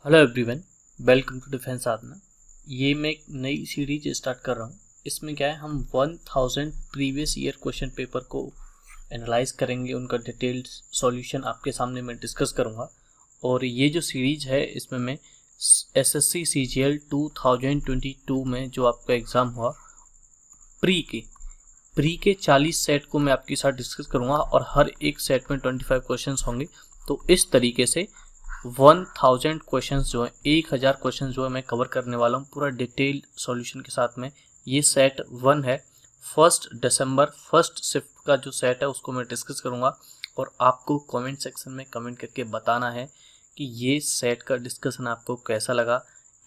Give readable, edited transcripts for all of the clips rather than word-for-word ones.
Hello everyone, welcome to defence Sadhana. ये मैं एक नई सीरीज स्टार्ट कर रहा हूँ। इसमें क्या है, हम 1000 प्रीवियस ईयर क्वेश्चन पेपर को एनालाइज करेंगे, उनका डिटेल्ड सॉल्यूशन आपके सामने मैं डिस्कस करूँगा। और ये जो सीरीज है इसमें मैं एसएससी सीजीएल 2022 में जो आपका एग्ज़ाम हुआ प्री के 40 सेट को मैं आपके साथ डिस्कस करूँगा और हर एक सेट में 25 क्वेश्चन होंगे। तो इस तरीके से 1000 क्वेश्चंस जो है 1000 क्वेश्चंस जो है मैं कवर करने वाला हूँ पूरा डिटेल सॉल्यूशन के साथ में। ये सेट 1 है, 1 दिसंबर फर्स्ट शिफ्ट का जो सेट है उसको मैं डिस्कस करूँगा और आपको कमेंट सेक्शन में कमेंट करके बताना है कि ये सेट का डिस्कशन आपको कैसा लगा,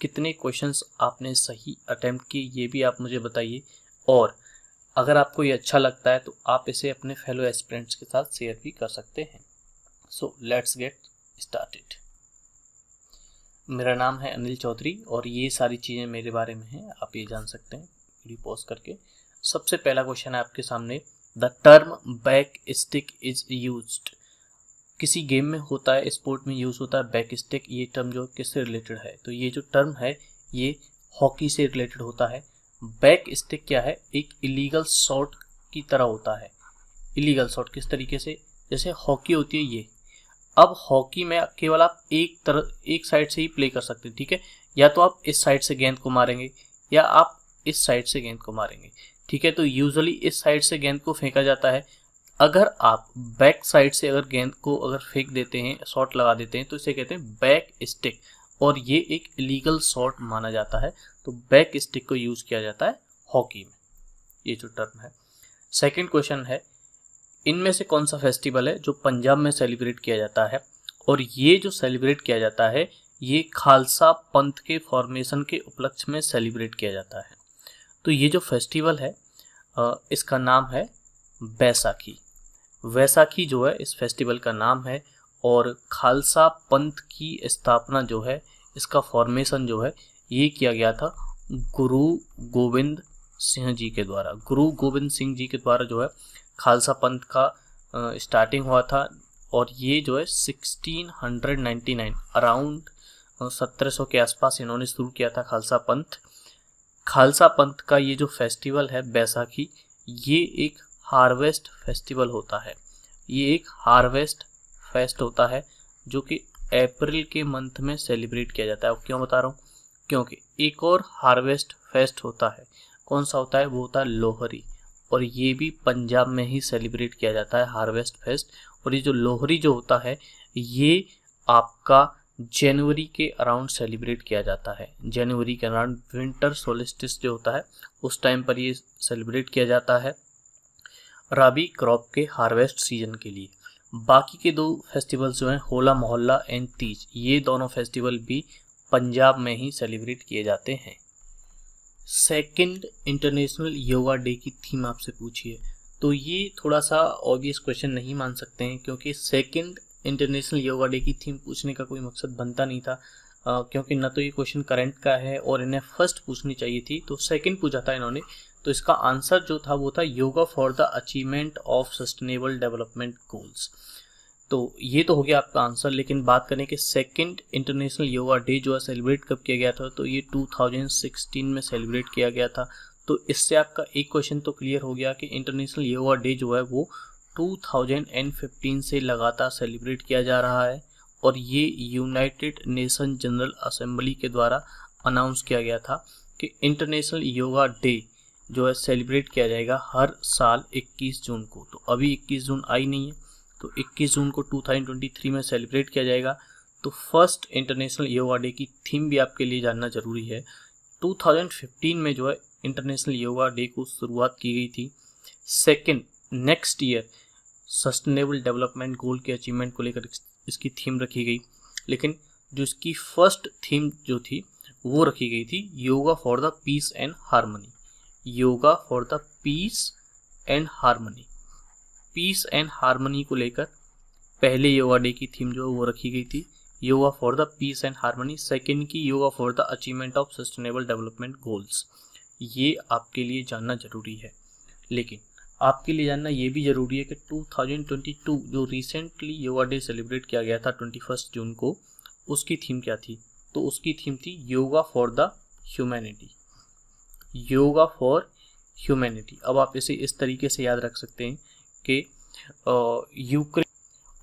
कितने क्वेश्चंस आपने सही अटेम्प्ट किए ये भी आप मुझे बताइए। और अगर आपको ये अच्छा लगता है तो आप इसे अपने फेलो एस्पिरेंट्स के साथ शेयर भी कर सकते हैं। So let's get started. मेरा नाम है अनिल चौधरी और ये सारी चीज़ें मेरे बारे में हैं, आप ये जान सकते हैं वीडियो पॉज करके। सबसे पहला क्वेश्चन है आपके सामने, the term back stick is used. किसी गेम में होता है, स्पोर्ट में यूज़ होता है बैक स्टिक। ये टर्म जो किससे रिलेटेड है, तो ये जो टर्म है ये हॉकी से रिलेटेड होता है। बैक स्टिक क्या है, एक इलीगल शॉट की तरह होता है। इलीगल शॉट किस तरीके से, जैसे हॉकी होती है ये। अब हॉकी में केवल आप एक साइड से ही प्ले कर सकते हैं, ठीक है। या तो आप इस साइड से गेंद को मारेंगे या आप इस साइड से गेंद को मारेंगे, ठीक है। तो यूजुअली इस साइड से गेंद को फेंका जाता है। अगर आप बैक साइड से अगर गेंद को अगर फेंक देते हैं, शॉट लगा देते हैं, तो इसे कहते हैं बैक स्टिक और ये एक इलीगल शॉट माना जाता है। तो बैक स्टिक को यूज किया जाता है हॉकी में, ये जो टर्म है। सेकेंड क्वेश्चन है, इनमें से कौन सा फेस्टिवल है जो पंजाब में सेलिब्रेट किया जाता है, और ये जो सेलिब्रेट किया जाता है ये खालसा पंथ के फॉर्मेशन के उपलक्ष्य में सेलिब्रेट किया जाता है। तो ये जो फेस्टिवल है इसका नाम है बैसाखी। वैसाखी जो है इस फेस्टिवल का नाम है और खालसा पंथ की स्थापना जो है, इसका फॉर्मेशन जो है ये किया गया था गुरु गोविंद सिंह जी के द्वारा। गुरु गोविंद सिंह जी के द्वारा जो है खालसा पंथ का स्टार्टिंग हुआ था और ये जो है 1699 अराउंड 1700 के आसपास इन्होंने शुरू किया था खालसा पंथ। खालसा पंथ का ये जो फेस्टिवल है बैसाखी, ये एक हार्वेस्ट फेस्टिवल होता है। ये एक हार्वेस्ट फेस्ट होता है जो कि अप्रैल के मंथ में सेलिब्रेट किया जाता है। अब क्यों बता रहा हूँ, क्योंकि एक और हार्वेस्ट फेस्ट होता है। कौन सा होता है, वो होता है लोहरी, और ये भी पंजाब में ही सेलिब्रेट किया जाता है हार्वेस्ट फेस्ट। और ये जो लोहरी जो होता है ये आपका जनवरी के अराउंड सेलिब्रेट किया जाता है। जनवरी के अराउंड विंटर सोलिस्टिस जो होता है उस टाइम पर ये सेलिब्रेट किया जाता है राबी क्रॉप के हार्वेस्ट सीजन के लिए। बाकी के दो फेस्टिवल्स जो हैं होला मोहल्ला एंड तीज, ये दोनों फेस्टिवल भी पंजाब में ही सेलिब्रेट किए जाते हैं। सेकंड इंटरनेशनल योगा डे की थीम आपसे पूछी है, तो ये थोड़ा सा ऑब्वियस क्वेश्चन नहीं मान सकते हैं, क्योंकि सेकंड इंटरनेशनल योगा डे की थीम पूछने का कोई मकसद बनता नहीं था, क्योंकि न तो ये क्वेश्चन करंट का है और इन्हें फर्स्ट पूछनी चाहिए थी, तो सेकंड पूछा था इन्होंने। तो इसका आंसर जो था वो था yoga for the achievement of sustainable development goals. तो ये तो हो गया आपका आंसर। लेकिन बात करें कि सेकंड इंटरनेशनल योगा डे जो है सेलिब्रेट कब किया गया था, तो ये 2016 में सेलिब्रेट किया गया था। तो इससे आपका एक क्वेश्चन तो क्लियर हो गया कि इंटरनेशनल योगा डे जो है वो 2015 से लगातार सेलिब्रेट किया जा रहा है और ये यूनाइटेड नेशन जनरल असेंबली के द्वारा अनाउंस किया गया था कि इंटरनेशनल योगा डे जो है सेलिब्रेट किया जाएगा हर साल 21 जून को। तो अभी 21 जून आई नहीं है, तो 21 जून को 2023 में सेलिब्रेट किया जाएगा। तो फर्स्ट इंटरनेशनल योगा डे की थीम भी आपके लिए जानना जरूरी है। 2015 में जो है इंटरनेशनल योगा डे को शुरुआत की गई थी। Second, next year sustainable development goal के अचीवमेंट को लेकर इसकी थीम रखी गई, लेकिन जो इसकी फर्स्ट थीम जो थी वो रखी गई थी yoga for the peace and harmony. Yoga for the peace and harmony, peace and harmony को लेकर पहले योगा डे की थीम जो है वो रखी गई थी yoga for the peace and harmony. Second की yoga for the achievement of sustainable development goals. ये आपके लिए जानना जरूरी है। लेकिन आपके लिए जानना ये भी जरूरी है कि 2022 जो रिसेंटली योगा डे सेलिब्रेट किया गया था 21 जून को, उसकी थीम क्या थी। तो उसकी थीम थी yoga for the humanity, yoga for humanity. अब आप इसे इस तरीके से याद रख सकते हैं कि यूक्रेन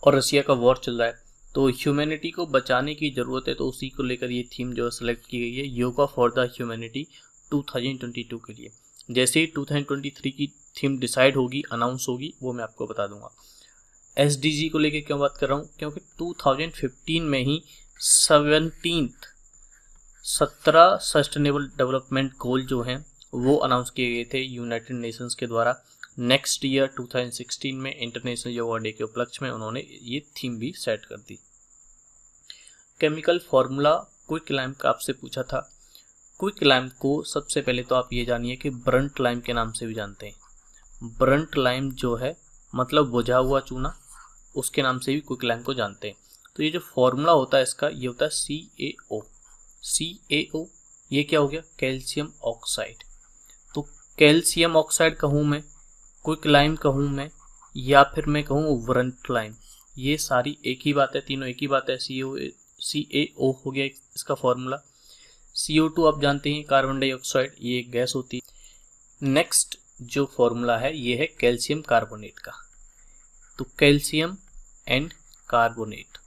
और रसिया का वॉर चल रहा है, तो ह्यूमैनिटी को बचाने की ज़रूरत है, तो उसी को लेकर ये थीम जो है सेलेक्ट की गई है, योगा फॉर द ह्यूमैनिटी 2022 के लिए। जैसे ही 2023 की थीम डिसाइड होगी, अनाउंस होगी, वो मैं आपको बता दूंगा। SDG को लेकर क्यों बात कर रहा हूँ, क्योंकि 2015 में ही 17 सस्टेनेबल डेवलपमेंट गोल जो हैं वो अनाउंस किए गए थे यूनाइटेड नेशंस के द्वारा। नेक्स्ट ईयर 2016 में इंटरनेशनल योगा डे के उपलक्ष्य में उन्होंने ये थीम भी सेट कर दी। केमिकल फॉर्मूला क्विक लाइम का आपसे पूछा था। क्विक लाइम को सबसे पहले तो आप ये जानिए कि ब्रंट लाइम के नाम से भी जानते हैं। ब्रंट लाइम जो है मतलब बुझा हुआ चूना, उसके नाम से भी क्विक लाइम को जानते हैं। तो ये जो फॉर्मूला होता है इसका, ये होता है CaO। CaO ये क्या हो गया, कैल्शियम ऑक्साइड। तो कैल्शियम ऑक्साइड कहूँ मैं, क्विक लाइम कहूँ मैं, या फिर मैं कहूँ ब्रंट लाइम, ये सारी एक ही बात है, तीनों एक ही बात है। CaO हो गया इसका फॉर्मूला। CO2 आप जानते हैं कार्बन डाइऑक्साइड, ये एक गैस होती है। नेक्स्ट जो फॉर्मूला है ये है कैल्शियम कार्बोनेट का। तो कैल्शियम एंड कार्बोनेट,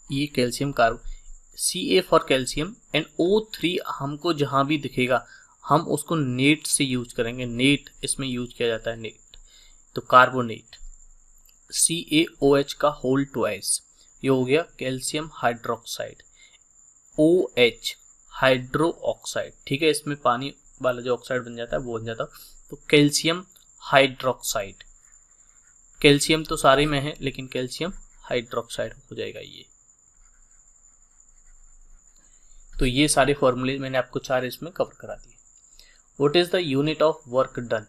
ये calcium carb, Ca for calcium and O3 हमको जहां भी दिखेगा हम उसको नेट से यूज करेंगे, नेट इसमें यूज किया जाता है, नेट। तो कार्बोनेट CaOH का होल ट्वाइस, ये हो गया calcium hydroxide. OH hydro oxide, ठीक है, इसमें पानी वाला जो ऑक्साइड बन जाता है वो बन जाता है। तो कैल्शियम हाइड्रोक्साइड, कैल्शियम तो सारे में है लेकिन कैल्शियम हाइड्रोक्साइड हो जाएगा ये। तो ये सारे फॉर्मूले मैंने आपको 4 इसमें कवर करा दिए। What is the unit of work done,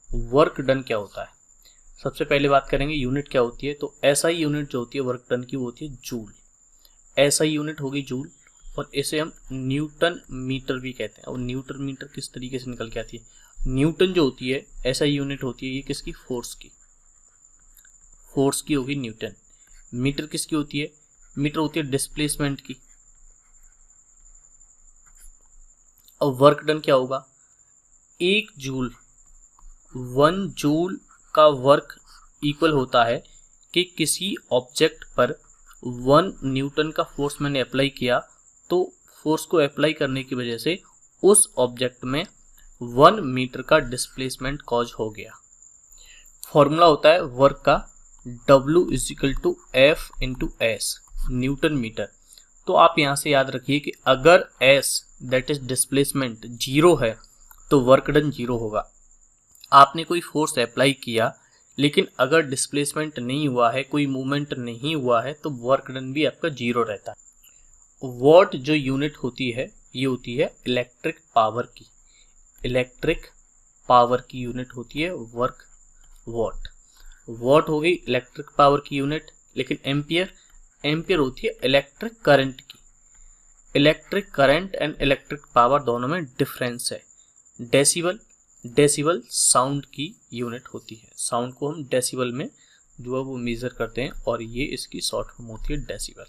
work done क्या होता है, सबसे पहले बात करेंगे यूनिट क्या होती है। तो SI यूनिट जो होती है वर्क डन की वो होती है जूल। SI यूनिट होगी जूल, और इसे हम न्यूटन मीटर भी कहते हैं। और न्यूटन मीटर किस तरीके से निकल के आती है, न्यूटन जो होती है SI यूनिट होती है ये किसकी, फोर्स की, फोर्स की होगी न्यूटन। मीटर किसकी होती है, मीटर होती है डिस्प्लेसमेंट की। और वर्क डन क्या होगा, 1 जूल 1 जूल का वर्क इक्वल होता है कि किसी ऑब्जेक्ट पर 1 न्यूटन का फोर्स मैंने अप्लाई किया, तो फोर्स को अप्लाई करने की वजह से उस ऑब्जेक्ट में 1 मीटर का डिस्प्लेसमेंट कॉज हो गया। फॉर्मूला होता है वर्क का W = F × S Newton metre. तो आप यहाँ से याद रखिए कि अगर S दैट इज डिस्प्लेसमेंट 0 है तो वर्क डन 0 होगा। आपने कोई फोर्स अप्लाई किया लेकिन अगर डिस्प्लेसमेंट नहीं हुआ है, कोई मूवमेंट नहीं हुआ है, तो वर्क डन भी आपका 0 रहता है। वॉट जो यूनिट होती है ये होती है इलेक्ट्रिक पावर की, इलेक्ट्रिक पावर की यूनिट होती है वर्क वॉट। वॉट हो गई इलेक्ट्रिक पावर की यूनिट, लेकिन एम्पियर, एम्पियर होती है इलेक्ट्रिक करंट की। Electric current and electric power दोनों में डिफरेंस है। डेसिबल, डेसिबल साउंड की यूनिट होती है, साउंड को हम डेसिबल में जो है वो मेजर करते हैं, और ये इसकी शॉर्ट फॉर्म होती है डेसिबल।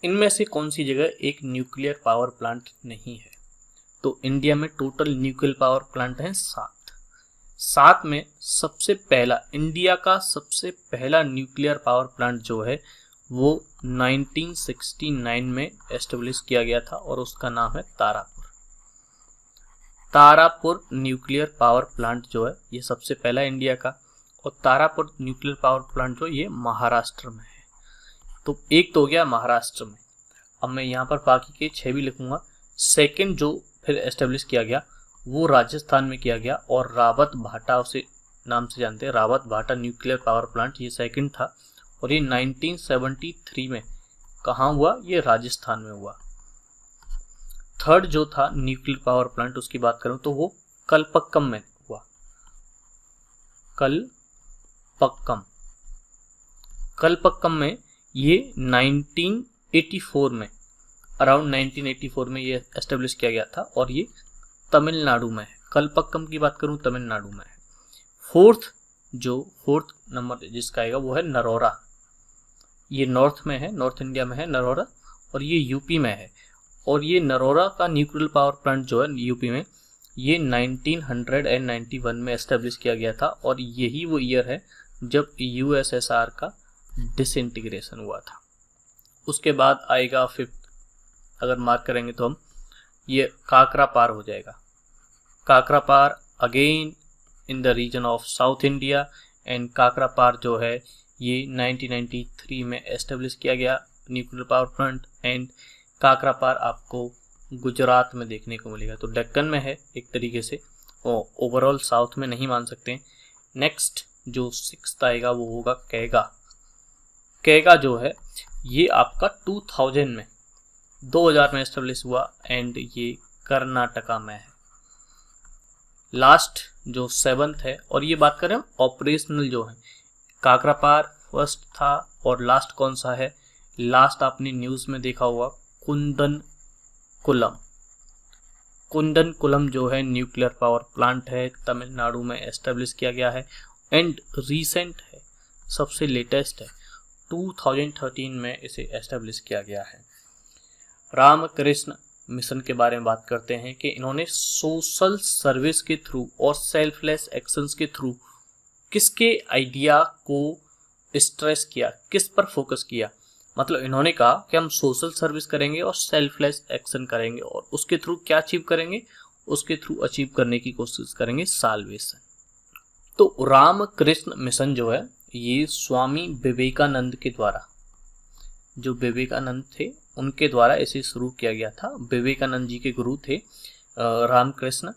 इनमें से कौन सी जगह एक न्यूक्लियर पावर प्लांट नहीं है, तो इंडिया में टोटल न्यूक्लियर पावर प्लांट हैं 7 में सबसे पहला, इंडिया का सबसे पहला न्यूक्लियर पावर प्लांट जो है वो 1969 में एस्टेब्लिश किया गया था, और उसका नाम है Tarapur. Tarapur nuclear power plant जो है ये सबसे पहला इंडिया का, और तारापुर न्यूक्लियर पावर प्लांट जो ये महाराष्ट्र में है। तो एक तो हो गया महाराष्ट्र में। अब मैं यहाँ पर बाकी के 6 भी लिखूंगा। सेकंड जो फिर एस्टेब्लिश किया गया वो राजस्थान में किया गया, और रावत भाटा उसे नाम से जानते हैं, रावत भाटा न्यूक्लियर पावर प्लांट, ये सेकंड था। और ये 1973 में कहाँ हुआ, ये राजस्थान में हुआ। थर्ड जो था न्यूक्लियर पावर प्लांट उसकी बात करूं तो वो कलपक्कम में हुआ, कलपक्कम, कलपक्कम में ये 1984 में, अराउंड 1984 में ये एस्टेब्लिश किया गया था, और ये तमिलनाडु में है। कलपक्कम की बात करूं तमिलनाडु में है। फोर्थ नंबर जिसका आएगा वो है नरोरा, ये नॉर्थ में है, नॉर्थ इंडिया में है नरोरा, और ये यूपी में है। और ये नरोरा का न्यूक्लियर पावर प्लांट जो है यूपी में, ये 1991 में एस्टेब्लिश किया गया था, और यही वो ईयर है जब यूएसएसआर का डिसइंटीग्रेशन हुआ था। उसके बाद आएगा 5th, अगर मार्क करेंगे तो हम, ये काकरा पार हो जाएगा। Kakrapar again in the region of south India, and Kakrapar जो है ये 1993 में एस्टेब्लिश किया गया nuclear power plant, and Kakrapar आपको गुजरात में देखने को मिलेगा। तो डेक्कन में है एक तरीके से, और ओवरऑल साउथ में नहीं मान सकते। नेक्स्ट जो 6th आएगा वो होगा कैगा। कैगा जो है ये आपका 2000 में एस्टेब्लिश हुआ, एंड ये कर्नाटका में है। लास्ट जो 7th है, और ये बात करें ऑपरेशनल जो है, काकरा पार फर्स्ट था, और लास्ट कौन सा है, लास्ट आपने न्यूज़ में देखा हुआ कुंदनकुलम। कुंदनकुलम जो है न्यूक्लियर पावर प्लांट है, तमिलनाडु में एस्टेब्लिश किया गया है, एंड रीसेंट है, सबसे लेटेस्ट है, 2013 में इसे एस्टेब्लिश किया गया है। रामकृष्ण मिशन के बारे में बात करते हैं कि इन्होंने सोशल सर्विस के थ्रू और सेल्फलेस एक्शंस के थ्रू किसके आइडिया को स्ट्रेस किया, किस पर फोकस किया। मतलब इन्होंने कहा कि हम सोशल सर्विस करेंगे और सेल्फलेस एक्शन करेंगे, और उसके थ्रू क्या अचीव करेंगे, उसके थ्रू अचीव करने की कोशिश करेंगे साल्वेशन। तो रामकृष्ण मिशन जो है ये स्वामी विवेकानंद के द्वारा, जो विवेकानंद थे उनके द्वारा इसे शुरू किया गया था। विवेकानंद जी के गुरु थे रामकृष्ण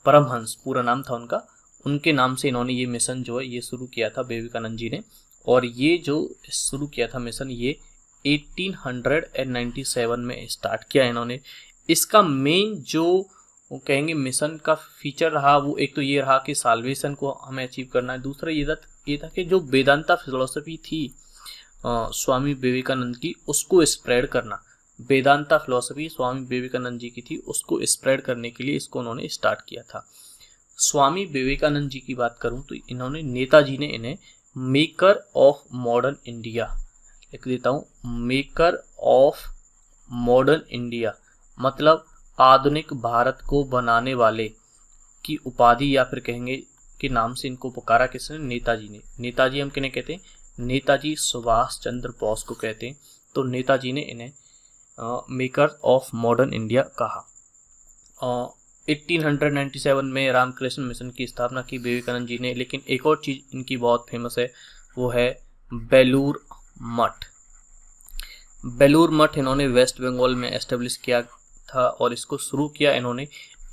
परमहंस पूरा नाम था उनका, उनके नाम से इन्होंने ये मिशन जो है ये शुरू किया था विवेकानंद जी ने। और ये जो शुरू किया था मिशन ये 1897 में स्टार्ट किया इन्होंने। इसका मेन जो वो कहेंगे मिशन का फीचर रहा वो एक तो ये रहा कि साल्वेशन को हमें अचीव करना है। दूसरा ये था कि जो वेदांता फिलोसफी थी स्वामी विवेकानंद की, उसको स्प्रेड करना। वेदांता फिलोसफी स्वामी विवेकानंद जी की थी, उसको स्प्रेड करने के लिए इसको उन्होंने स्टार्ट किया था। स्वामी विवेकानंद जी की बात करूं तो इन्होंने, नेताजी ने इन्हें मेकर ऑफ मॉडर्न इंडिया, लिख देता हूँ, मेकर ऑफ मॉडर्न इंडिया मतलब आधुनिक भारत को बनाने वाले की उपाधि या फिर कहेंगे कि नाम से इनको पुकारा किसने, नेताजी ने। नेताजी हम किन्हें कहते हैं, नेताजी सुभाष चंद्र बोस को कहते हैं। तो नेताजी ने इन्हें मेकर ऑफ मॉडर्न इंडिया कहा। 1897 में रामकृष्ण मिशन की स्थापना की विवेकानंद जी ने। लेकिन एक और चीज़ इनकी बहुत फेमस है, वो है बेलूर मठ। बेलूर मठ इन्होंने वेस्ट बंगाल में एस्टेब्लिश किया था, और इसको शुरू किया इन्होंने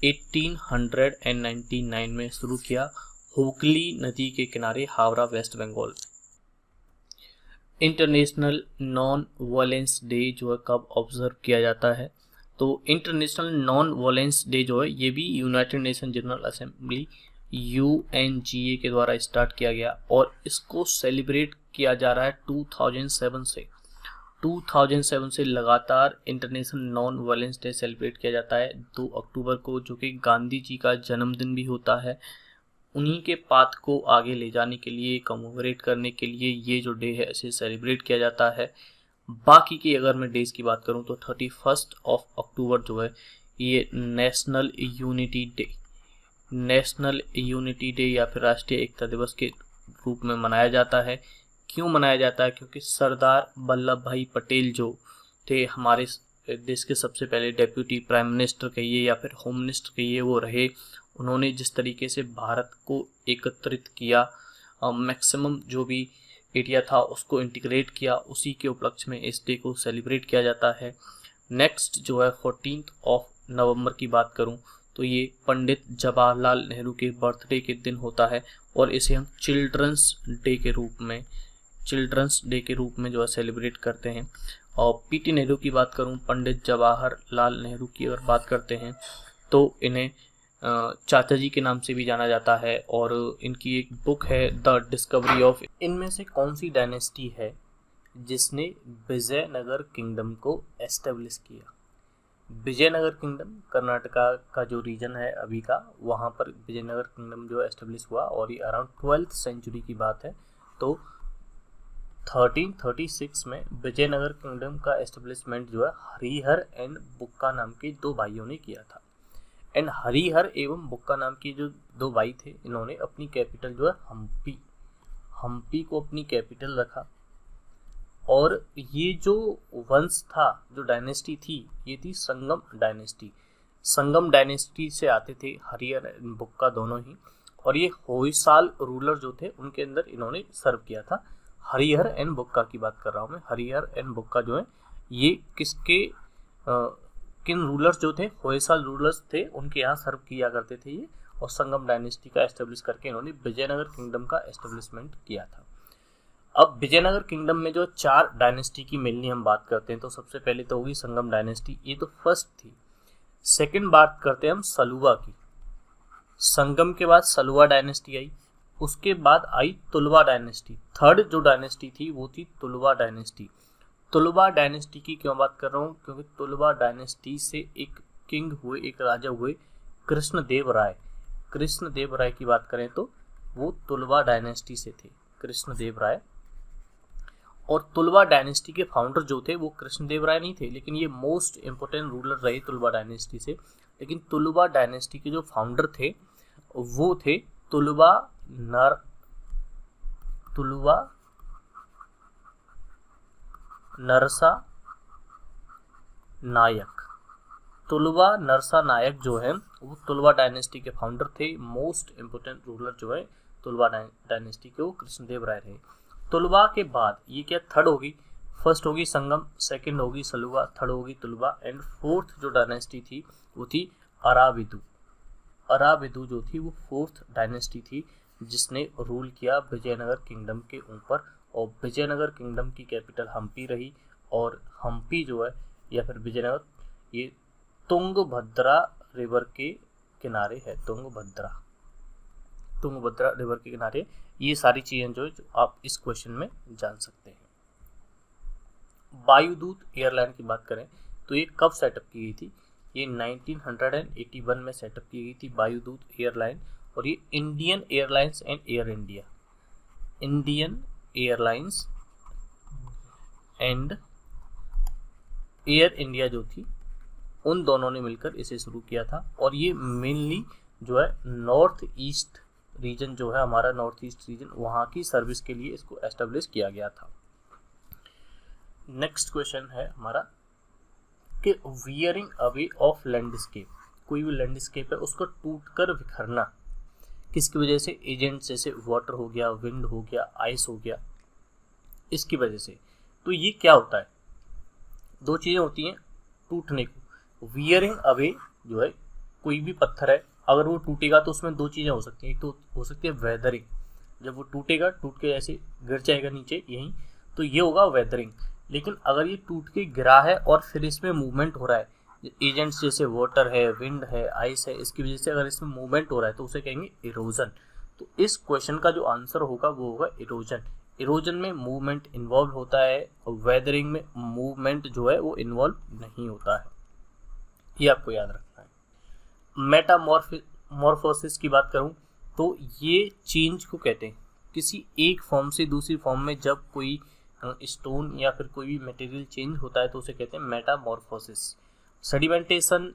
1899 में शुरू किया, हुगली नदी के किनारे, Howrah, West Bengal. International Non Violence Day जो है कब ऑब्जर्व किया जाता है, तो इंटरनेशनल नॉन वायलेंस डे जो है ये भी United nation general assembly UNGA के द्वारा स्टार्ट किया गया, और इसको सेलिब्रेट किया जा रहा है 2007 से। 2007 से लगातार international Non Violence day celebrate किया जाता है 2 अक्टूबर को, जो कि गांधी जी का जन्मदिन भी होता है। उन्हीं के पाथ को आगे ले जाने के लिए, कमेमोरेट करने के लिए ये जो डे है इसे सेलिब्रेट किया जाता है। बाकी की अगर मैं डेज की बात करूं तो 31 अक्टूबर जो है ये नेशनल यूनिटी डे या फिर राष्ट्रीय एकता दिवस के रूप में मनाया जाता है। क्यों मनाया जाता है, क्योंकि सरदार वल्लभ भाई पटेल जो थे हमारे देश के सबसे पहले डेप्यूटी प्राइम मिनिस्टर कहिए या फिर होम मिनिस्टर कहिए वो रहे। उन्होंने जिस तरीके से भारत को एकत्रित किया, मैक्सिमम जो भी एरिया था उसको इंटीग्रेट किया, उसी के उपलक्ष्य में इस डे को सेलिब्रेट किया जाता है। नेक्स्ट जो है 14 नवंबर की बात करूं तो ये पंडित जवाहरलाल नेहरू के बर्थडे के दिन होता है, और इसे हम चिल्ड्रंस डे के रूप में जो है सेलिब्रेट करते हैं। और PT नेहरू की बात करूं, पंडित जवाहरलाल नेहरू की अगर बात करते हैं तो इन्हें चाचा जी के नाम से भी जाना जाता है, और इनकी एक बुक है द डिस्कवरी ऑफ। इनमें से कौन सी डायनेस्टी है जिसने विजयनगर किंगडम को एस्टेब्लिश किया? विजयनगर किंगडम कर्नाटका का जो रीजन है अभी का, वहाँ पर विजयनगर किंगडम जो एस्टेब्लिश हुआ, और ये अराउंड 12th सेंचुरी की बात है। तो 1336 में विजयनगर किंगडम का एस्टेब्लिशमेंट जो है हरिहर एंड बुक्का नाम के दो भाइयों ने किया था। एंड हरिहर एवं बुक्का नाम के जो दो भाई थे, इन्होंने अपनी कैपिटल जो है हम्पी को अपनी कैपिटल रखा। और ये जो वंश था, जो डायनेस्टी थी, ये थी संगम डायनेस्टी। संगम डायनेस्टी से आते थे हरिहर एंड बुक्का दोनों ही। और ये होयसाल रूलर जो थे, उनके अंदर इन्होंने सर्व किया था। हरिहर एंड बुक्का की बात कर रहा हूँ मैं। हरिहर एंड बुक्का जो है ये किन रूलर्स जो थे, होयसाल रूलर्स थे, उनके यहाँ सर्व किया करते थे ये। और संगम डायनेस्टी का एस्टेब्लिश करके इन्होंने विजयनगर किंगडम का एस्टेब्लिशमेंट किया था। अब विजयनगर किंगडम में जो 4 डायनेस्टी की मेनली हम बात करते हैं, तो सबसे पहले तो होगी संगम डायनेस्टी, ये तो फर्स्ट थी। सेकंड बात करते हैं हम सलुवा की। संगम के बाद सलुवा डायनेस्टी आई, उसके बाद आई तुलवा डायनेस्टी। थर्ड जो डायनेस्टी थी वो थी तुलवा डायनेस्टी। तुलवा डायनेस्टी की क्यों बात कर रहा हूँ, क्योंकि तुलवा डायनेस्टी से एक किंग हुए, एक राजा हुए कृष्णदेव राय। कृष्णदेव राय की बात करें तो वो तुलवा डायनेस्टी से थे, कृष्णदेव राय। और तुलवा डायनेस्टी के फाउंडर जो थे वो कृष्णदेव राय नहीं थे, लेकिन ये मोस्ट इंपोर्टेंट रूलर रहे तुलवा डायनेस्टी से। लेकिन तुलवा डायनेस्टी के जो फाउंडर थे वो थे तुलवा नरसा नायक। तुलवा नरसा नायक जो है वो तुलवा डायनेस्टी के फाउंडर थे। मोस्ट इंपोर्टेंट रूलर जो है तुलवा डायनेस्टी के वो कृष्णदेव राय रहे। तुलवा के बाद ये क्या थर्ड होगी, फर्स्ट होगी संगम, सेकंड होगी सलुवा, थर्ड होगी तुलवा, एंड फोर्थ जो डायनेस्टी थी वो थी अराविदु। अराविदु जो थी वो फोर्थ डायनेस्टी थी जिसने रूल किया विजयनगर किंगडम के ऊपर। और विजयनगर किंगडम की कैपिटल हम्पी रही। और हम्पी जो है या फिर विजयनगर, ये तुंगभद्रा रिवर के किनारे है। तुंगभद्रा रिवर के किनारे। ये सारी चीजें जो आप इस क्वेश्चन में जान सकते हैं। वायुदूत एयरलाइन की बात करें तो ये कब सेटअप की गई थी, ये 1981 में सेटअप की गई थी वायुदूत एयरलाइन। और ये Indian airlines and air India, Indian airlines and air India जो थी, उन दोनों ने मिलकर इसे शुरू किया था। और ये मेनली जो है नॉर्थ ईस्ट रीजन जो है हमारा, नॉर्थ ईस्ट रीजन, वहाँ की सर्विस के लिए इसको एस्टेब्लिश किया गया था। नेक्स्ट क्वेश्चन है हमारा कि वियरिंग अवे ऑफ लैंडस्केप। कोई भी लैंडस्केप है उसको टूटकर बिखरना किसकी वजह से, एजेंट्स जैसे वाटर हो गया, विंड हो गया, आइस हो गया, इसकी वजह से। तो ये क्या होता है, दो चीजें होती हैं टूटने को। वियरिंग अवे जो है, कोई भी पत्थर है अगर वो टूटेगा तो उसमें दो चीजें हो सकती हैं। एक तो हो सकती है वेदरिंग, जब वो टूटेगा, टूट के ऐसे गिर जाएगा नीचे यहीं, तो ये होगा वेदरिंग। लेकिन अगर ये टूट के गिरा है और फिर इसमें मूवमेंट हो रहा है, एजेंट्स जैसे वाटर है, विंड है, आइस है, इसकी वजह से अगर इसमें मूवमेंट हो रहा है तो उसे कहेंगे इरोजन। तो इस क्वेश्चन का जो आंसर होगा वो होगा इरोजन। इरोजन में मूवमेंट इन्वॉल्व होता है और वेदरिंग में मूवमेंट जो है वो इन्वॉल्व नहीं होता है, ये आपको याद रखना है। मेटामॉर्फोसिस की बात करूं तो ये चेंज को कहते हैं, किसी एक फॉर्म से दूसरी फॉर्म में जब कोई स्टोन या फिर कोई भी मटेरियल चेंज होता है तो उसे कहते हैं मेटामॉर्फोसिस। सेडिमेंटेशन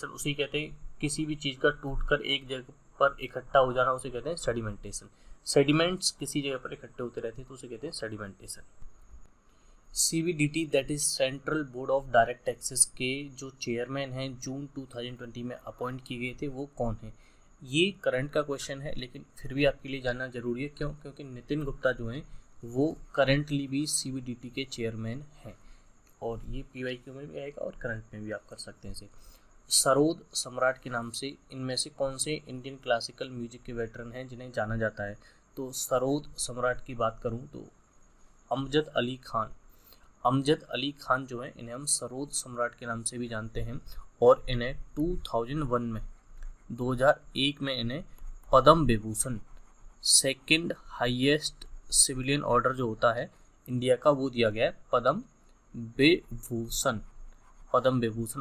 उसे कहते हैं, किसी भी चीज़ का टूटकर एक जगह पर इकट्ठा हो जाना उसे कहते हैं सेडिमेंटेशन। सेडिमेंट्स किसी जगह पर इकट्ठे होते रहते हैं तो उसे कहते हैं sedimentation. CBDT that is central board of direct taxes के जो चेयरमैन हैं जून 2020 में अपॉइंट किए गए थे वो कौन है। ये करंट का क्वेश्चन है लेकिन फिर भी आपके लिए जानना जरूरी है। क्यों? क्योंकि नितिन गुप्ता जो हैं वो करंटली भी CBDT के चेयरमैन हैं और ये PYQ में भी आएगा और करंट में भी आप कर सकते हैं इसे। सरोद सम्राट के नाम से इनमें से कौन से इंडियन क्लासिकल म्यूजिक के वेटरन हैं जिन्हें जाना जाता है। तो सरोद सम्राट की बात करूं तो अमजद अली खान जो है इन्हें हम सरोद सम्राट के नाम से भी जानते हैं। और इन्हें 2001 में इन्हें Padma Vibhushan, second highest civilian order जो होता है इंडिया का, वो दिया गया है पद्म विभूषण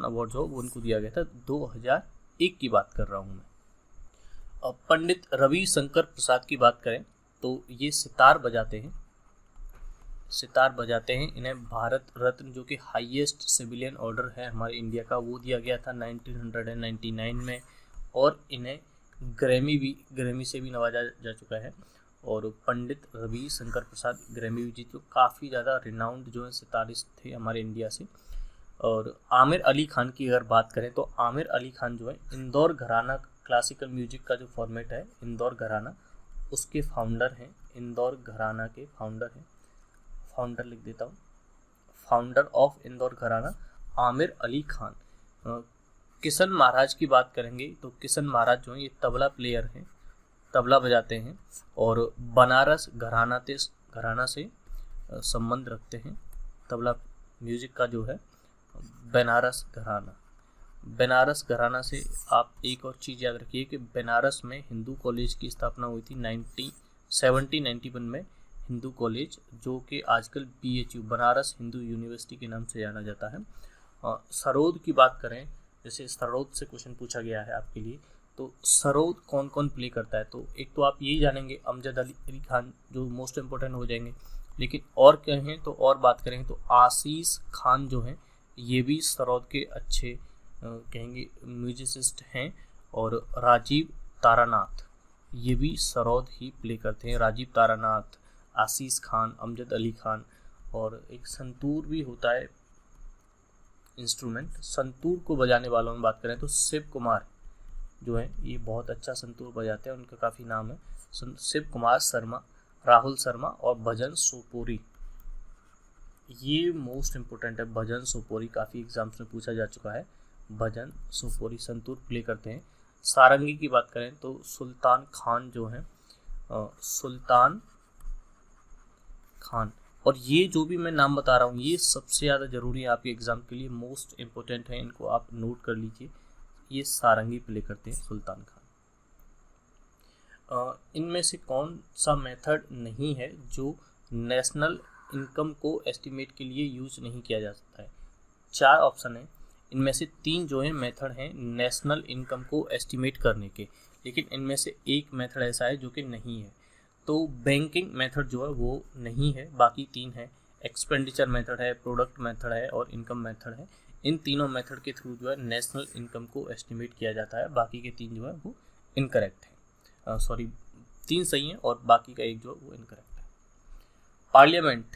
अवार्ड जो वो उनको दिया गया था 2001 की बात कर रहा हूँ मैं। अब पंडित रविशंकर प्रसाद की बात करें तो ये सितार बजाते हैं। सितार बजाते हैं। इन्हें भारत रत्न जो कि हाईएस्ट सिविलियन ऑर्डर है हमारे इंडिया का, वो दिया गया था 1999 में। और इन्हें ग्रैमी से भी नवाजा जा चुका है। और पंडित रवि शंकर प्रसाद ग्रैमी भी जीते, काफ़ी ज़्यादा रिनाउंड जो है सितारिस्ट थे हमारे इंडिया से। और आमिर अली खान की अगर बात करें तो आमिर अली खान जो है इंदौर घराना क्लासिकल म्यूजिक का जो फॉर्मेट है इंदौर घराना, उसके फाउंडर हैं। इंदौर घराना के फाउंडर हैं, फाउंडर लिख देता हूँ, फाउंडर ऑफ इंदौर घराना आमिर अली खान। किशन महाराज की बात करेंगे तो किशन महाराज जो है ये तबला प्लेयर हैं, तबला बजाते हैं और बनारस घराना से संबंध रखते हैं। तबला म्यूजिक का जो है बनारस घराना से आप एक और चीज़ याद रखिए कि बनारस में हिंदू कॉलेज की स्थापना हुई थी 1791 में। हिंदू कॉलेज जो कि आजकल BHU बनारस हिंदू यूनिवर्सिटी के नाम से जाना जाता है। सरोद की बात करें, जैसे सरोद से क्वेश्चन पूछा गया है आपके लिए, तो सरोद कौन कौन प्ले करता है, तो एक तो आप यही जानेंगे अमजद अली खान जो मोस्ट इम्पोर्टेंट हो जाएंगे, लेकिन और कहें तो और बात करें तो आशीष खान जो हैं ये भी सरोद के अच्छे कहेंगे म्यूजिसिस्ट हैं। और राजीव तारानाथ ये भी सरोद ही प्ले करते हैं। राजीव तारानाथ, आशीष खान, अमजद अली खान। और एक संतूर भी होता है इंस्ट्रूमेंट, संतूर को बजाने वालों में बात करें तो शिव कुमार जो है ये बहुत अच्छा संतूर बजाते हैं, उनका काफ़ी नाम है। शिव कुमार शर्मा, राहुल शर्मा और भजन सोपोरी, ये मोस्ट इम्पोर्टेंट है। भजन सोपोरी काफ़ी एग्जाम्स में पूछा जा चुका है। भजन सोपोरी संतूर प्ले करते हैं। सारंगी की बात करें तो सुल्तान खान जो हैं, सुल्तान खान। और ये जो भी मैं नाम बता रहा हूँ ये सबसे ज़्यादा ज़रूरी है आपके एग्ज़ाम के लिए, मोस्ट इम्पोर्टेंट है, इनको आप नोट कर लीजिए। ये सारंगी प्ले करते हैं सुल्तान खान। इनमें से कौन सा मेथड नहीं है जो नेशनल इनकम को एस्टिमेट के लिए यूज नहीं किया जा सकता है? 4 ऑप्शन है, इनमें से 3 जो है मेथड हैं नेशनल इनकम को एस्टिमेट करने के, लेकिन इनमें से एक मेथड ऐसा है जो कि नहीं है। तो बैंकिंग मेथड जो है वो नहीं है, बाकी 3 है। एक्सपेंडिचर मेथड है, प्रोडक्ट मेथड है और इनकम मेथड है। इन तीनों मेथड के थ्रू जो है नेशनल इनकम को एस्टिमेट किया जाता है। बाकी के 3 जो है वो इनकरेक्ट है, 3 सही हैं और बाकी का एक जो है वो इनकरेक्ट है। पार्लियामेंट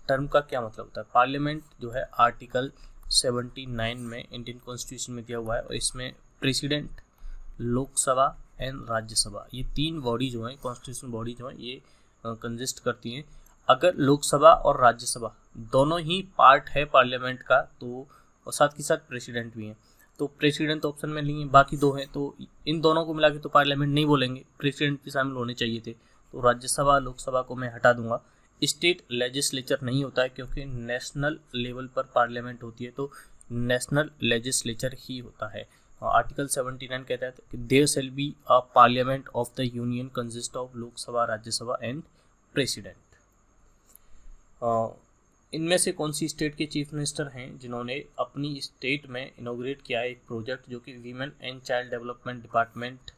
टर्म का क्या मतलब होता है? पार्लियामेंट जो है आर्टिकल 79 में इंडियन कॉन्स्टिट्यूशन में दिया हुआ है और इसमें प्रेसिडेंट, लोकसभा एंड राज्यसभा, ये 3 बॉडी जो है कॉन्स्टिट्यूशन बॉडी जो है ये कंसिस्ट करती हैं। अगर लोकसभा और राज्यसभा दोनों ही पार्ट है पार्लियामेंट का तो, और साथ ही साथ प्रेसिडेंट भी हैं, तो प्रेसिडेंट ऑप्शन में नहीं है, बाकी 2 हैं, तो इन दोनों को मिला के तो पार्लियामेंट नहीं बोलेंगे, प्रेसिडेंट भी शामिल होने चाहिए थे। तो राज्यसभा लोकसभा को मैं हटा दूंगा। स्टेट लेजिस्लेचर नहीं होता है क्योंकि नेशनल लेवल पर पार्लियामेंट होती है, तो नेशनल लेजिस्लेचर ही होता है। आर्टिकल 79 कहता है कि there shall be a Parliament of the Union consist of Lok Sabha, Rajya Sabha and President. इनमें से कौन सी स्टेट के चीफ मिनिस्टर हैं जिन्होंने अपनी स्टेट में इनॉग्रेट किया है एक प्रोजेक्ट जो कि women and child development department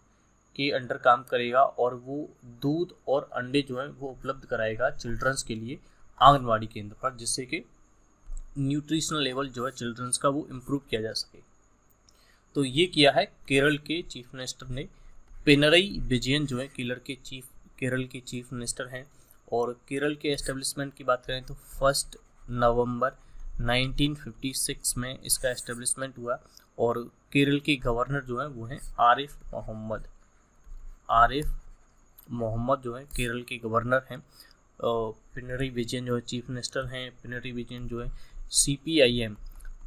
के अंडर काम करेगा और वो दूध और अंडे जो है वो उपलब्ध कराएगा चिल्ड्रंस के लिए आंगनवाड़ी केंद्र पर, जिससे कि न्यूट्रिशनल लेवल जो है चिल्ड्रंस का वो इम्प्रूव किया जा सके। तो ये किया है केरल के चीफ मिनिस्टर ने। पिनरई विजयन जो है केरल के चीफ मिनिस्टर हैं। और केरल के एस्टेब्लिशमेंट की बात करें तो 1 नवंबर 1956 में इसका एस्टेब्लिशमेंट हुआ और केरल के गवर्नर जो है वो हैं आरिफ मोहम्मद जो है केरल के गवर्नर हैं। पिनरई विजयन जो है चीफ मिनिस्टर हैं। पिनरई विजयन जो है CPIM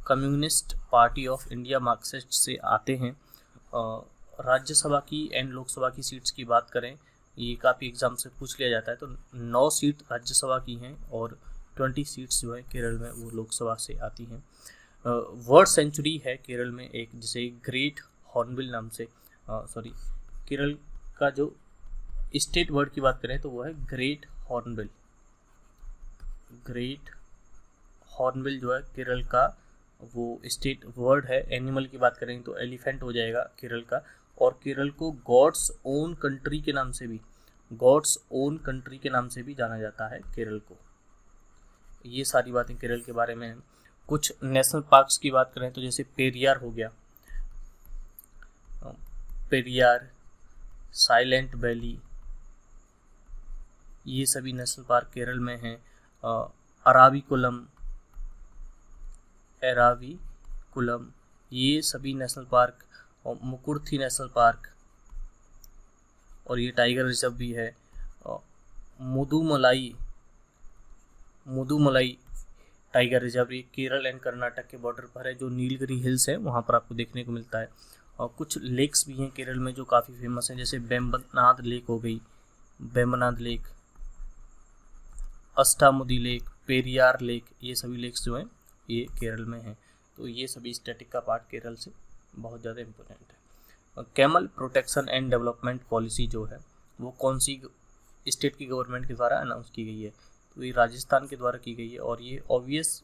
communist party of India Marxist से आते हैं। राज्यसभा की एंड लोकसभा की सीट्स की बात करें, ये काफ़ी एग्जाम से पूछ लिया जाता है, तो 9 सीट राज्यसभा की हैं और 20 सीट्स जो है केरल में वो लोकसभा से आती हैं। वर्ड सेंचुरी है केरल में एक, जिसे ग्रेट हॉर्नबिल नाम से, केरल का जो स्टेट वर्ड की बात करें तो वो है ग्रेट हॉर्नबिल। ग्रेट हॉर्नबिल जो है केरल का वो स्टेट वर्ड है। एनिमल की बात करें तो एलिफेंट हो जाएगा केरल का। और केरल को गॉड्स ओन कंट्री के नाम से भी जाना जाता है केरल को। ये सारी बातें केरल के बारे में हैं। कुछ नेशनल पार्क्स की बात करें तो जैसे पेरियार हो गया, पेरियार, साइलेंट वैली, ये सभी नेशनल पार्क केरल में हैं। अराविकुलम, ये सभी नेशनल पार्क, और मुकुर्थी नेशनल पार्क, और ये टाइगर रिजर्व भी है। मुदुमलाई टाइगर रिजर्व ये केरल एंड कर्नाटक के बॉर्डर पर है, जो नीलगिरी हिल्स है वहाँ पर आपको देखने को मिलता है। और कुछ लेक्स भी हैं केरल में जो काफ़ी फेमस हैं, जैसे बेम्बनाद लेक हो गई, बेम्बनाद लेक, अष्टामुदी लेक, पेरियार लेक, ये सभी लेक्स जो हैं ये केरल में हैं। तो ये सभी स्टैटिक का पार्ट केरल से बहुत ज़्यादा इम्पोर्टेंट है। Camel protection and development policy जो है वो कौन सी स्टेट की गवर्नमेंट के द्वारा अनाउंस की गई है? तो ये राजस्थान के द्वारा की गई है, और ये ऑब्वियस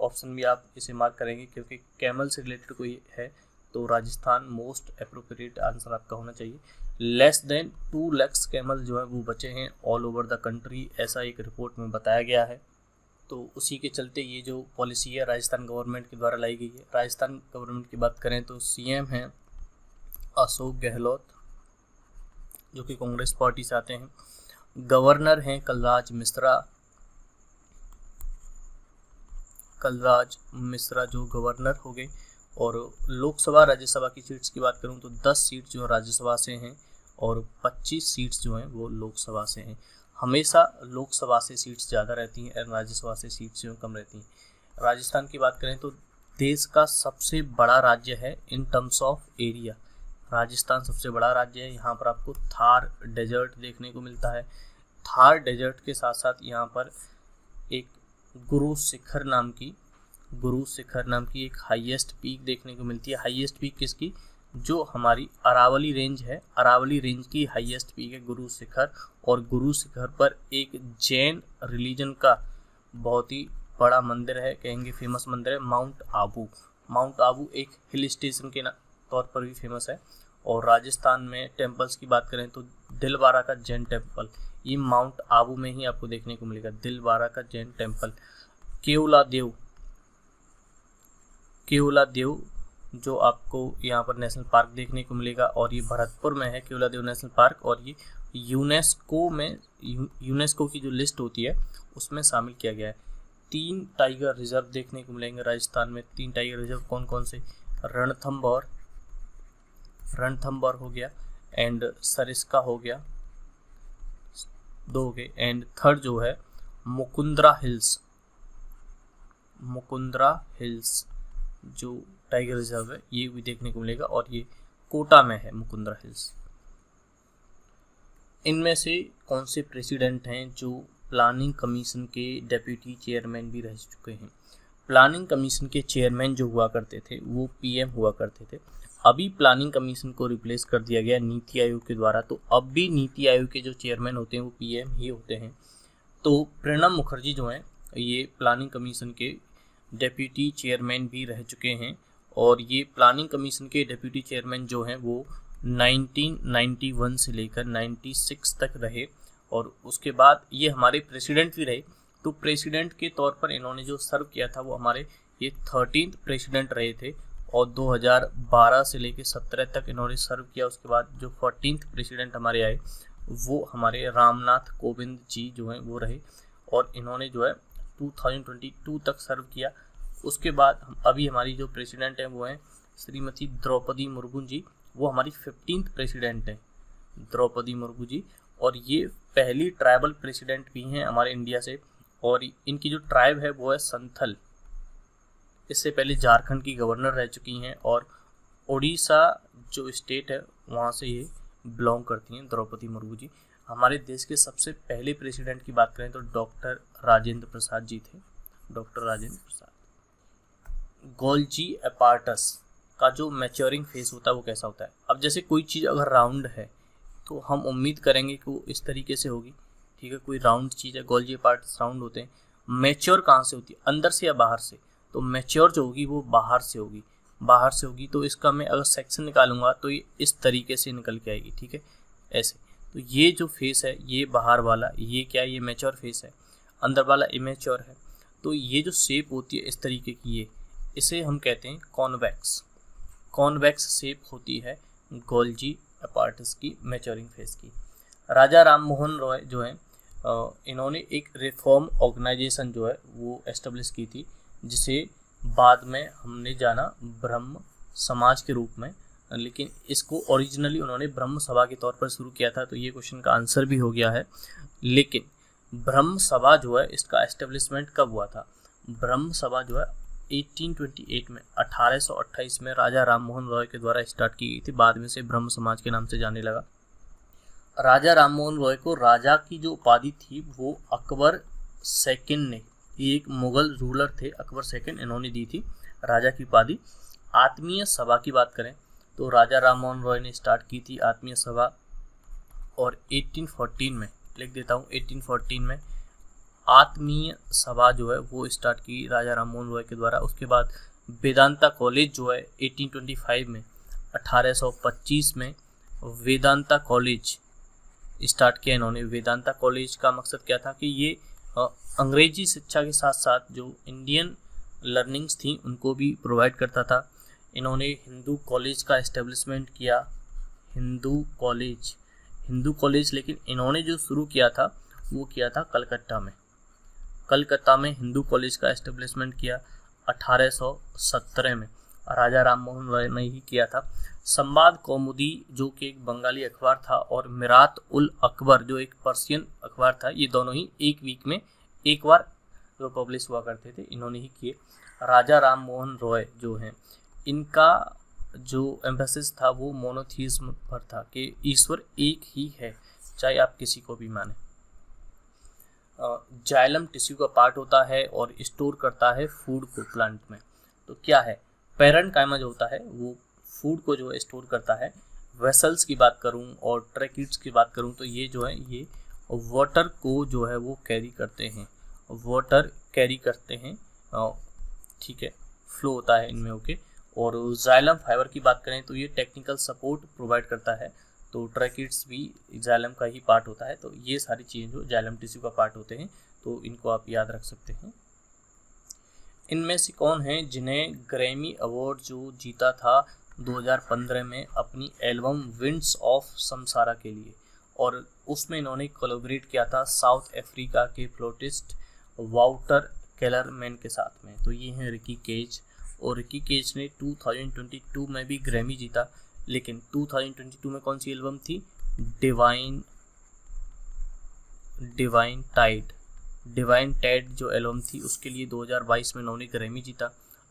ऑप्शन भी आप इसे मार्क करेंगे क्योंकि कैमल से रिलेटेड कोई है तो राजस्थान मोस्ट अप्रोप्रिएट आंसर आपका होना चाहिए। लेस देन 2 लाख कैमल जो है वो बचे हैं ऑल ओवर द कंट्री, ऐसा एक रिपोर्ट में बताया गया है। तो उसी के चलते ये जो पॉलिसी है राजस्थान गवर्नमेंट के द्वारा लाई गई है। राजस्थान गवर्नमेंट की बात करें तो सीएम हैं अशोक गहलोत, जो कि कांग्रेस पार्टी से आते हैं। गवर्नर हैं कलराज मिश्रा जो गवर्नर हो गए। और लोकसभा राज्यसभा की सीट्स की बात करूं तो 10 सीट जो राज्यसभा से हैं और 25 सीट्स जो हैं वो लोकसभा से हैं। हमेशा लोकसभा से सीट्स ज़्यादा रहती हैं और राज्यसभा से सीट्स जो कम रहती हैं। राजस्थान की बात करें तो देश का सबसे बड़ा राज्य है in terms of area. Rajasthan सबसे बड़ा राज्य है। यहाँ पर आपको थार डेजर्ट देखने को मिलता है। थार डेजर्ट के साथ साथ यहाँ पर एक गुरु शिखर नाम की एक हाईएस्ट पीक देखने को मिलती है। हाईएस्ट पीक किसकी? जो हमारी अरावली रेंज है, अरावली रेंज की हाईएस्ट पीक है गुरु शिखर। और गुरु शिखर पर एक जैन रिलीजन का बहुत ही बड़ा मंदिर है, कहेंगे फेमस मंदिर है, माउंट आबू एक हिल स्टेशन के तौर पर भी फेमस है। और राजस्थान में टेम्पल्स की बात करें तो दिलवारा का जैन टेम्पल, ये माउंट आबू में ही आपको देखने को मिलेगा, दिलवारा का जैन टेम्पल। केवला देव जो आपको यहाँ पर नेशनल पार्क देखने को मिलेगा, और ये भरतपुर में है केवला देव नेशनल पार्क। और ये यूनेस्को की जो लिस्ट होती है उसमें शामिल किया गया है। 3 टाइगर रिजर्व देखने को मिलेंगे राजस्थान में। 3 टाइगर रिजर्व कौन कौन से? रणथंभौर हो गया, एंड सरिस्का हो गया, 2 हो गए। एंड थर्ड जो है मुकुंद्रा हिल्स जो टाइगर रिजर्व है ये भी देखने को मिलेगा, और ये कोटा में है मुकुंद्रा हिल्स। इनमें से कौन से प्रेसिडेंट हैं जो प्लानिंग कमीशन के डेप्यूटी चेयरमैन भी रह चुके हैं? प्लानिंग कमीशन के चेयरमैन जो हुआ करते थे वो पीएम हुआ करते थे। अभी प्लानिंग कमीशन को रिप्लेस कर दिया गया नीति आयोग के द्वारा, तो अब भी नीति आयोग के जो चेयरमैन होते हैं वो पीएम ही होते हैं। तो प्रणब मुखर्जी जो हैं ये प्लानिंग कमीशन के डेप्यूटी चेयरमैन भी रह चुके हैं। और ये प्लानिंग कमीशन के डेप्यूटी चेयरमैन जो हैं वो 1991 से लेकर 96 तक रहे, और उसके बाद ये हमारे प्रेसिडेंट भी रहे। तो प्रेसिडेंट के तौर पर इन्होंने जो सर्व किया था वो हमारे ये 13th प्रेसिडेंट रहे थे, और 2012 से लेकर 17 तक इन्होंने सर्व किया। उसके बाद जो 14th प्रेसिडेंट हमारे आए वो हमारे रामनाथ कोविंद जी जो हैं वो रहे, और इन्होंने जो है 2022 तक सर्व किया। उसके बाद अभी हमारी जो प्रेसिडेंट हैं वो हैं श्रीमती द्रौपदी मुर्मू जी, वो हमारी 15th प्रेसिडेंट हैं द्रौपदी मुर्मू जी। और ये पहली ट्राइबल प्रेसिडेंट भी हैं हमारे इंडिया से, और इनकी जो ट्राइब है वो है संथल। इससे पहले झारखंड की गवर्नर रह चुकी हैं, और उड़ीसा जो स्टेट है वहाँ से ये बिलोंग करती हैं द्रौपदी मुर्मू जी। हमारे देश के सबसे पहले प्रेसिडेंट की बात करें तो डॉक्टर राजेंद्र प्रसाद जी थे, doctor Rajendra Prasad. Golgi apparatus का जो मैच्योरिंग फेस होता है वो कैसा होता है? अब जैसे कोई चीज़ अगर राउंड है तो हम उम्मीद करेंगे कि वो इस तरीके से होगी, ठीक है, कोई राउंड चीज़ है, गोल्जी एपार्टस राउंड होते हैं। मैच्योर कहाँ से होती है? अंदर से या बाहर से? तो मैच्योर जो होगी वो बाहर से होगी। तो इसका मैं अगर सेक्शन निकालूंगा तो ये इस तरीके से निकल के आएगी, ठीक है, ऐसे। तो ये जो फेस है ये बाहर वाला, ये क्या है? ये मैच्योर फेस है। अंदर वाला इमेच्योर है। तो ये जो शेप होती है इस तरीके की, इसे हम कहते हैं कॉन्वेक्स। कॉन्वेक्स शेप होती है गोल्जी अपार्टस की मैच्योरिंग फेज की। राजा राम मोहन रॉय जो है इन्होंने एक रिफॉर्म ऑर्गेनाइजेशन जो है वो एस्टेब्लिश की थी, जिसे बाद में हमने जाना ब्रह्म समाज के रूप में, लेकिन इसको ओरिजिनली उन्होंने ब्रह्म सभा के तौर पर शुरू किया था। तो ये क्वेश्चन का आंसर भी हो गया है। लेकिन ब्रह्म सभा जो है इसका एस्टेब्लिशमेंट कब हुआ था? ब्रह्म सभा जो है 1828 में 1828 में राजा राम मोहन रॉय के द्वारा स्टार्ट की गई थी। बाद में से ब्रह्म समाज के नाम से जाने लगा। राजा राम मोहन रॉय को राजा की जो उपाधि थी वो अकबर सेकंड ने, ये एक मुगल रूलर थे अकबर सेकंड, इन्होंने दी थी राजा की उपाधि। आत्मीय सभा की बात करें तो राजा राम मोहन रॉय ने स्टार्ट की थी आत्मीय सभा, और 1814 में लिख देता हूँ 1814 में आत्मीय सभा जो है वो स्टार्ट की राजा राम मोहन रॉय के द्वारा। उसके बाद वेदांता कॉलेज जो है 1825 में 1825 में वेदांता कॉलेज स्टार्ट किया इन्होंने। वेदांता कॉलेज का मकसद क्या था कि ये अंग्रेजी शिक्षा के साथ साथ जो इंडियन लर्निंग्स थी उनको भी प्रोवाइड करता था। इन्होंने हिंदू कॉलेज का एस्टेब्लिशमेंट किया, हिंदू कॉलेज, लेकिन इन्होंने जो शुरू किया था वो किया था कलकत्ता में हिंदू कॉलेज का एस्टेब्लिशमेंट किया 1817 में, राजा राम मोहन रॉय ने ही किया था। संवाद कौमुदी जो कि एक बंगाली अखबार था, और मिरात उल अकबर जो एक पर्शियन अखबार था, ये दोनों ही एक वीक में एक बार जो पब्लिश हुआ करते थे, इन्होंने ही किए। राजा राम मोहन रॉय जो हैं इनका जो एम्फेसिस था वो मोनोथीज्म पर था कि ईश्वर एक ही है, चाहे आप किसी को भी माने। जाइलम टिश्यू का पार्ट होता है और स्टोर करता है फूड को प्लांट में। तो क्या है? पैरेन्काइमा जो होता है वो फूड को जो है स्टोर करता है। वेसल्स की बात करूं और ट्रैकिड्स की बात करूं तो ये जो है ये वाटर को जो है वो कैरी करते हैं, ठीक है, फ्लो होता है इनमें, ओके। और जाइलम फाइबर की बात करें तो ये टेक्निकल सपोर्ट प्रोवाइड करता है, तो ट्रैकिड्स भी जाइलम का ही पार्ट होता है। तो ये सारी चीज़ें जो जाइलम टिश्यू का पार्ट होते हैं, तो इनको आप याद रख सकते हैं। इनमें से कौन है जिन्हें ग्रैमी अवार्ड जो जीता था 2015 में अपनी एल्बम विंड्स ऑफ समसारा के लिए, और उसमें इन्होंने कोलैबोरेट किया था साउथ अफ्रीका के फ्लूटिस्ट वाउटर केलरमैन के साथ में। तो ये हैं रिकी केज, और रिकी केज ने 2022 में भी ग्रैमी जीता, लेकिन 2022 में कौन सी एल्बम थी? डिवाइन टाइड जो एल्बम थी उसके लिए 2022 में इन्होंने ग्रैमी जीता।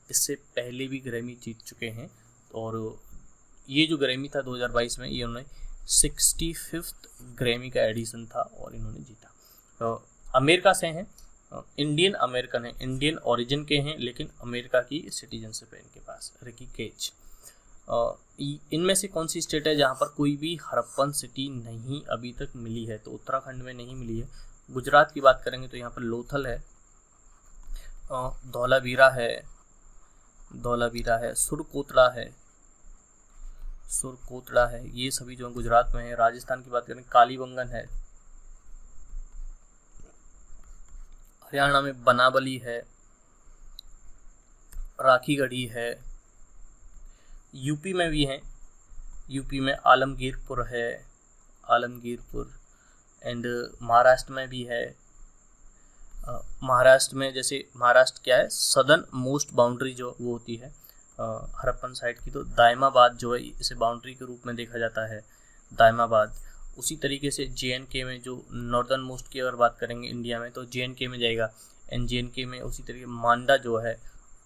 इससे पहले भी ग्रैमी जीत चुके हैं, और ये जो ग्रैमी था 2022 में, ये उन्होंने 65th ग्रैमी का एडिशन था और इन्होंने जीता। अमेरिका से हैं, इंडियन अमेरिकन है, इंडियन ओरिजिन के हैं, लेकिन अमेरिका की सिटीजनशिप है इनके पास, रिकी केज। इनमें से कौन सी स्टेट है जहाँ पर कोई भी हड़प्पन सिटी नहीं अभी तक मिली है? तो उत्तराखंड में नहीं मिली है। गुजरात की बात करेंगे तो यहाँ पर लोथल है, धौलावीरा है, सुरकोतड़ा है, ये सभी जो गुजरात में है। राजस्थान की बात करें कालीबंगन है, हरियाणा में बनावली है, राखीगढ़ी है, यूपी में भी हैं, यूपी में आलमगीरपुर है, एंड महाराष्ट्र में भी है। महाराष्ट्र में जैसे महाराष्ट्र क्या है, सदर्न मोस्ट बाउंड्री जो वो होती है हड़प्पन साइड की, तो दायमाबाद जो है इसे बाउंड्री के रूप में देखा जाता है, दायमाबाद। उसी तरीके से JNK में जो नॉर्दर्न मोस्ट की अगर बात करेंगे इंडिया में तो JNK में जाएगा, एंड JNK में उसी तरीके मांडा जो है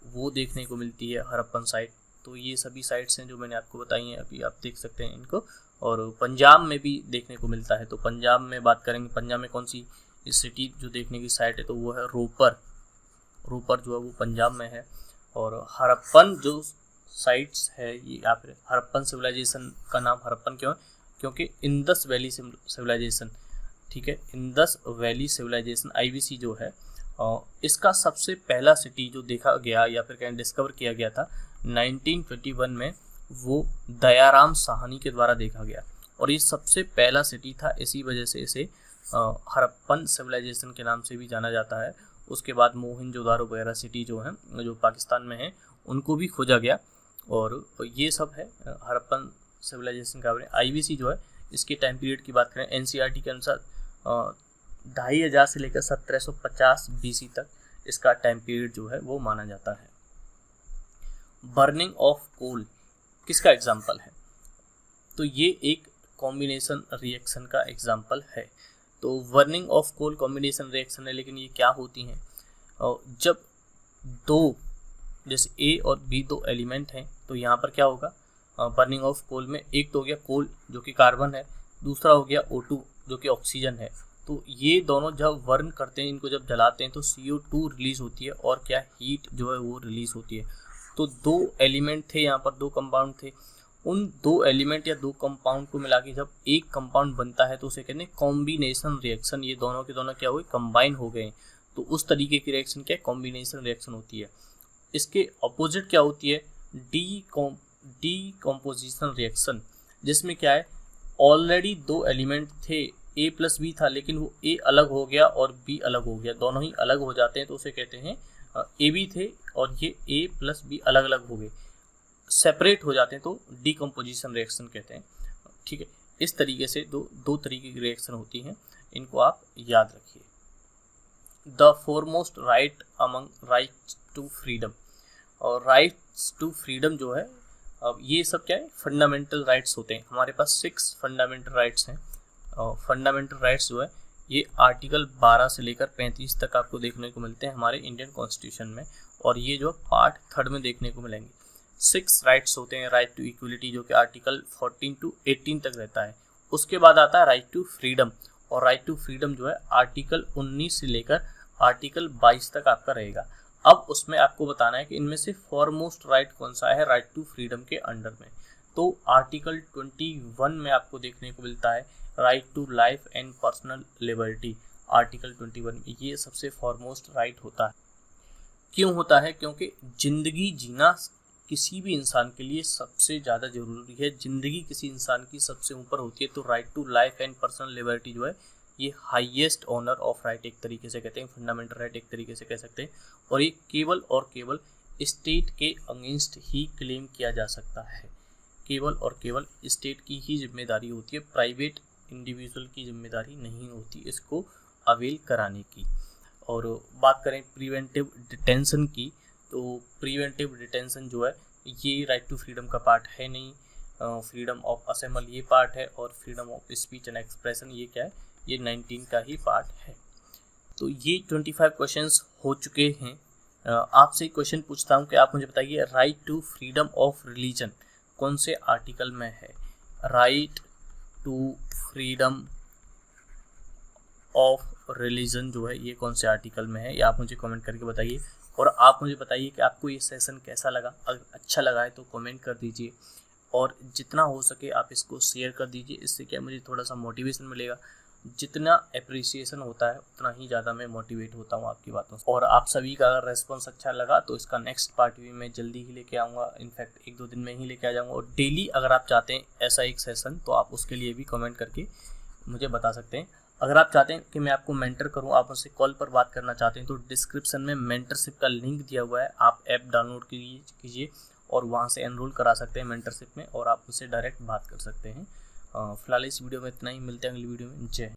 वो देखने को मिलती है हड़प्पन साइट। तो ये सभी साइट्स हैं जो मैंने आपको बताई हैं, अभी आप देख सकते हैं इनको। और पंजाब में भी देखने को मिलता है, तो पंजाब में बात करेंगे, पंजाब में कौन सी सिटी जो देखने की साइट है, तो वो है रोपर जो है वो पंजाब में है। और हड़प्पन जो साइट्स है, ये आप हड़प्पन सिविलाइजेशन का नाम हड़प्पन क्यों है? क्योंकि इंदस वैली सिविलाइजेशन, ठीक है, इंदस वैली सिविलाइजेशन IVC जो है, इसका सबसे पहला सिटी जो देखा गया या फिर कहीं डिस्कवर किया गया था 1921 में, वो दयाराम साहनी के द्वारा देखा गया, और ये सबसे पहला सिटी था। इसी वजह से इसे हड़प्पन सिविलाइजेशन के नाम से भी जाना जाता है। उसके बाद मोहनजोदारो वगैरह सिटी जो है जो पाकिस्तान में है उनको भी खोजा गया। और ये सब है हड़प्पन सिविलाइजेशन का। IBC जो है इसके टाइम पीरियड की बात करें NCERT के अनुसार 2500 से लेकर 1750 BC तक इसका टाइम पीरियड जो है वो माना जाता है। बर्निंग ऑफ कोल किसका एग्जाम्पल है? तो ये एक कॉम्बिनेशन रिएक्शन का एग्जाम्पल है। तो burning of coal combination reaction है, लेकिन ये क्या होती हैं? जब दो जैसे A और B दो एलिमेंट हैं तो यहाँ पर क्या होगा बर्निंग ऑफ कोल में? एक तो हो गया कोल जो कि कार्बन है, दूसरा हो गया O2 जो कि ऑक्सीजन है। तो ये दोनों जब बर्न करते हैं, इनको जब जलाते हैं तो CO2 रिलीज होती है और क्या हीट जो है वो रिलीज होती है। तो दो एलिमेंट थे यहाँ पर, दो कंपाउंड थे, उन दो एलिमेंट या दो कंपाउंड को मिला के जब एक कंपाउंड बनता है तो उसे कहते हैं कॉम्बिनेशन रिएक्शन। ये दोनों के दोनों क्या हुए? कंबाइन हो गए। तो उस तरीके की रिएक्शन क्या है? कॉम्बिनेशन रिएक्शन होती है। इसके अपोजिट क्या होती है? डीकम्पोजिशन रिएक्शन, जिसमें क्या है ऑलरेडी दो एलिमेंट थे, A प्लस B था, लेकिन वो A अलग हो गया और B अलग हो गया, दोनों ही अलग हो जाते हैं तो उसे कहते हैं AB थे और ये A प्लस B अलग अलग हो गए, सेपरेट हो जाते हैं तो डीकम्पोजिशन रिएक्शन कहते हैं। ठीक है, इस तरीके से दो तरीके की रिएक्शन होती हैं, इनको आप याद रखिए। The foremost right among rights to freedom, और राइट्स टू फ्रीडम जो है, अब ये सब क्या है? फंडामेंटल राइट्स होते हैं। हमारे पास 6 फंडामेंटल राइट्स हैं। फंडामेंटल राइट्स जो है ये आर्टिकल 12 से लेकर 35 तक आपको देखने को मिलते हैं हमारे इंडियन कॉन्स्टिट्यूशन में, और ये जो पार्ट 3 में देखने को मिलेंगे। 6 राइट्स होते हैं। राइट टू इक्वलिटी जो कि आर्टिकल 14 to 18 तक रहता है। उसके बाद आता है राइट टू फ्रीडम, और राइट टू फ्रीडम जो है आर्टिकल 19 से लेकर आर्टिकल 22 तक आपका रहेगा। अब उसमें आपको बताना है कि इनमें से फॉरमोस्ट राइट कौन सा है राइट टू फ्रीडम के अंडर में। तो आर्टिकल 21 में आपको देखने को मिलता है right to life and personal liberty. Article 21 में ये सबसे फॉरमोस्ट राइट होता है। क्यों होता है? क्योंकि जिंदगी जीना किसी भी इंसान के लिए सबसे ज़्यादा जरूरी है। जिंदगी किसी इंसान की सबसे ऊपर होती है। तो right to life and personal liberty जो है ये हाईएस्ट ऑनर ऑफ राइट एक तरीके से कहते हैं, फंडामेंटल राइट एक तरीके से कह सकते हैं। और ये केवल और केवल स्टेट के अगेंस्ट ही क्लेम किया जा सकता है। केवल और केवल स्टेट की ही जिम्मेदारी होती है, प्राइवेट इंडिविजुअल की जिम्मेदारी नहीं होती इसको अवेल कराने की। और बात करें प्रिवेंटिव डिटेंशन की, तो प्रिवेंटिव डिटेंशन जो है ये राइट टू फ्रीडम का पार्ट है नहीं। फ्रीडम ऑफ असेंबल ये पार्ट है, और freedom of speech and expression ये क्या है? ये 19 का ही पार्ट है। तो ये 25 क्वेश्चंस हो चुके हैं। आपसे एक क्वेश्चन पूछता हूँ कि आप मुझे बताइए right to freedom of religion कौन से आर्टिकल में है? Right to freedom of religion जो है ये कौन से आर्टिकल में है? ये आप मुझे कमेंट करके बताइए। और आप मुझे बताइए कि आपको ये सेशन कैसा लगा। अगर अच्छा लगा है तो कमेंट कर दीजिए, और जितना हो सके आप इसको शेयर कर दीजिए। इससे क्या मुझे थोड़ा सा मोटिवेशन मिलेगा। जितना अप्रिसिएशन होता है उतना ही ज़्यादा मैं मोटिवेट होता हूँ आपकी बातों से। और आप सभी का अगर रेस्पॉन्स अच्छा लगा तो इसका नेक्स्ट पार्ट भी मैं जल्दी ही लेके आऊँगा। इनफैक्ट 1-2 दिन में ही लेके आ जाऊँगा। और डेली अगर आप चाहते हैं ऐसा एक सेशन तो आप उसके लिए भी कमेंट करके मुझे बता सकते हैं। अगर आप चाहते हैं कि मैं आपको मेंटर करूं, आप मुझसे कॉल पर बात करना चाहते हैं, तो डिस्क्रिप्शन में मेंटरशिप का लिंक दिया हुआ है। आप ऐप डाउनलोड कीजिए और वहां से एनरोल करा सकते हैं मेंटरशिप में, और आप मुझसे डायरेक्ट बात कर सकते हैं। फिलहाल इस वीडियो में इतना ही। मिलते हैं अगली वीडियो में। जय हिंद।